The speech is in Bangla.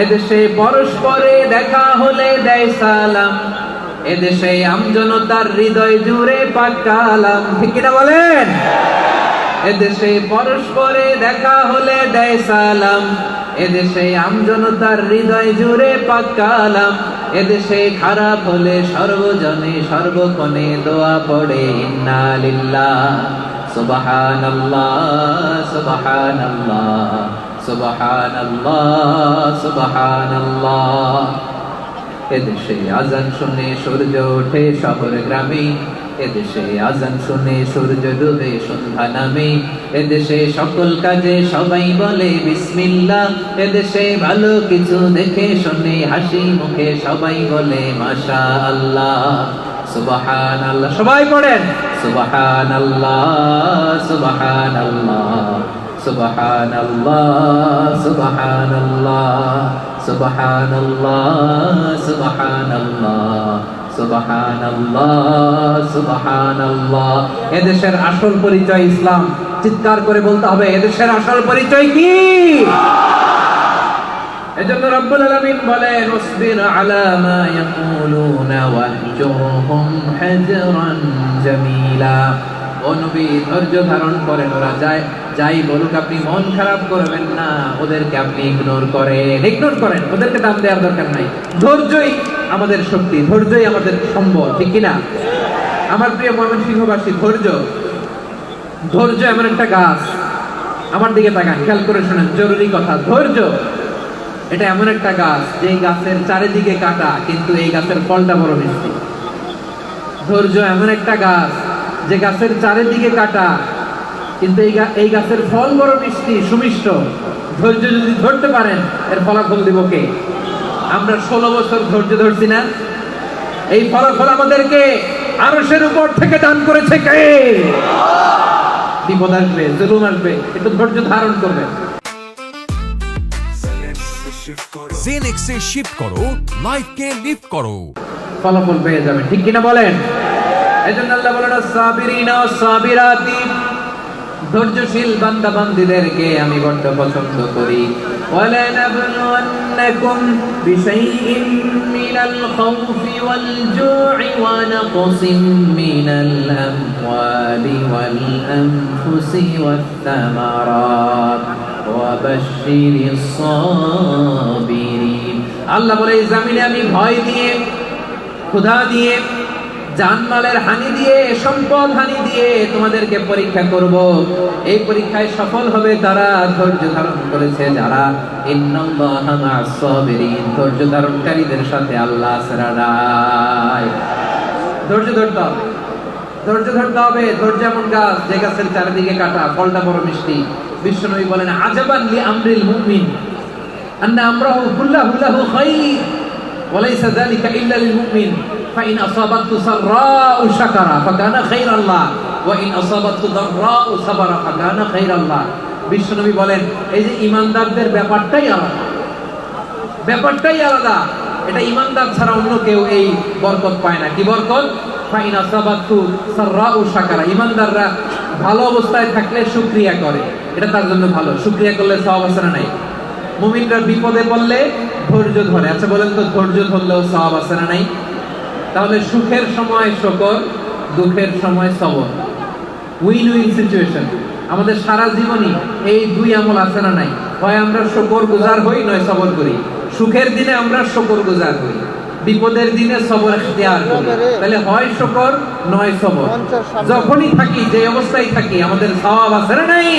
এদেশে পরস্পরে দেখা হলে দেয় সালাম, এদেশে আমজনতার হৃদয় জুড়ে পাক কালাম। ঠিক কিনা বলেন? এদেশে পরস্পরে দেখা হলে দেয় সালাম, এদেশে আমজনতার হৃদয় জুড়ে পাক কালাম। এদেশে খারাপ হলে সর্বজনে সর্বক্ষণে দোয়া পড়ে ইন্না লিল্লাহ সুবহানাল্লাহ সুবহানাল্লাহ সুবহানাল্লাহ সুবহানাল্লাহ। এদেশে আজান শুনে সূর্য ওঠে শহর গ্রামে, এদেশে আজান শুনে সূর্য ডুবে সন্ধ্যা নামে। এদেশে সকল কাজে সবাই বলে বিসমিল্লাহ, এদেশে ভালো কিছু দেখে শুনে হাসি মুখে সবাই বলে মাশাআল্লাহ সুবহানাল্লাহ। সবাই পড়েন সুবহানাল্লাহ সুবহানাল্লাহ সুবহানাল্লাহ সুবহানাল্লাহ সুবহানাল্লাহ সুবহানাল্লাহ সুবহানাল্লাহ সুবহানাল্লাহ। এদেশের আসল পরিচয় ইসলাম। চিৎকার করে বলতে হবে, এদেশের আসল পরিচয় কি? এজন্য রব্বুল আলামিন বলেন ওয়াসবির আলা মা ইয়াকুলুনা ওয়াহজুরহুম হাজরান জামিলা। ও নবী, ধৈর্য ধারণ করেন, ওরা যাই বলুক আপনি মন খারাপ করবেন না, ওদেরকে আপনি ইগনোর করেন, ওদেরকে দাম দেওয়ার দরকার নাই। ধৈর্যই আমাদের শক্তি, ধৈর্যই আমাদের সম্বল। ঠিক কিনা? আমার প্রিয় ময়মনসিংহবাসী, ধৈর্য এমন একটা গাছ। আমার দিকে তাকান, খেয়াল করে শোনেন, জরুরি কথা। ধৈর্য এটা এমন একটা গাছ যে গাছের চারিদিকে কাটা, কিন্তু এই গাছের ফলটা বড় মিষ্টি। ধৈর্য এমন একটা গাছ যে গাছের চারিদিকে কাটা, কিন্তু এই গাছের ফল বড় মিষ্টি সুমিষ্ট। ধৈর্য যদি ধরতে পারেন, এর ফলাফল দিব কে? আমরা 16 বছর ধৈর্য ধরছি না? এই ফলাফল আমাদেরকে আরশের উপর থেকে দান করেছে কে? বিপদ আসবে, জুলুম আসবে, একটু ধৈর্য ধারণ করবেন। জেনেক্সে শিফট করো, লাইফকে লিফট করো, ফলাফল পেয়ে যাবেন। ঠিক কিনা বলেন? এজন্য আল্লাহ বলেন আস-সাবিরিনা ওয়াস-সাবিরাতি, ধৈর্যশীল বান্দা বান্দীদেরকে আমি বড় পছন্দ করি। ওয়ালা নাবলুওয়ান্নাকুম বিশাইইন মিনাল খাউফি ওয়াল জু'i ওয়া নাকসিম মিনাল আমওয়ালি ওয়াল আনফুসি ওয়াত তামারাত ওয়া বাশশিরিস সাবিরিন। আল্লাহ বলে এই জমিনে আমি ভয় দিয়ে, ক্ষুধা দিয়ে, জানমালের হানি দিয়ে, সম্পদ হানি দিয়ে তোমাদেরকে পরীক্ষা করব। এই পরীক্ষায় সফল হবে তারা ধৈর্য ধারণ করেছে যারা। ইন্নাল্লাহা মা'আস সাবিরিন, ধৈর্য ধারণকারীদের সাথে আল্লাহ আছে। ধৈর্য ধরতে হবে, ধৈর্য ধরতে হবে। ধৈর্য এমন গাছ যে গাছের চারিদিকে কাটা, ফলটা বড় মিষ্টি। বিশ্বনবী বলেন আজাবান লি আমরিল মুমিন আন্না আমরাহু কুল্লাহু লাহু খায়র ওয়া লাইসা যালিকা ইল্লা লিল মুমিন ফাইন আসাবাতহু সাররাউ শাকারা ফাকানা খায়রাল্লাহ ওয়া ইন আসাবাতহু দাররাউ সাবারা ফাকানা খায়রাল্লাহ। বিশ্বনবী বলেন এই যে ঈমানদারদের ব্যাপারটাই আলাদা। এটা ঈমানদার ছাড়া অন্য কেউ এই বরকত পায় না। কি বরকত? ফাইন আসাবাতহু সাররাউ শাকারা। ঈমানদাররা ভালো অবস্থায় থাকলে শুকরিয়া করে, এটা তার জন্য ভালো। শুকরিয়া করলে সওয়াব আছে না নাই? মুমিনরা বিপদে পড়লে ধৈর্য ধরে। আচ্ছা বলেন তো, ধৈর্য ধরলেও সওয়াব আছে না নাই? তাহলে সুখের সময় শুকর, দুঃখের সময় সবর, উইন উইন সিচুয়েশন। আমাদের সারা জীবনই এই দুই আমল আছে না নাই? হয় আমরা শুকর গুজার হই, নয় সবর করি। সুখের দিনে আমরা শুকর গুজার হই, বিপদের দিনে সবর ইখতিয়ার করি। তাহলে হয় শুকর নয় সবর। যখনই থাকি, যে অবস্থায় থাকি, আমাদের সওয়াব আছে না নাই?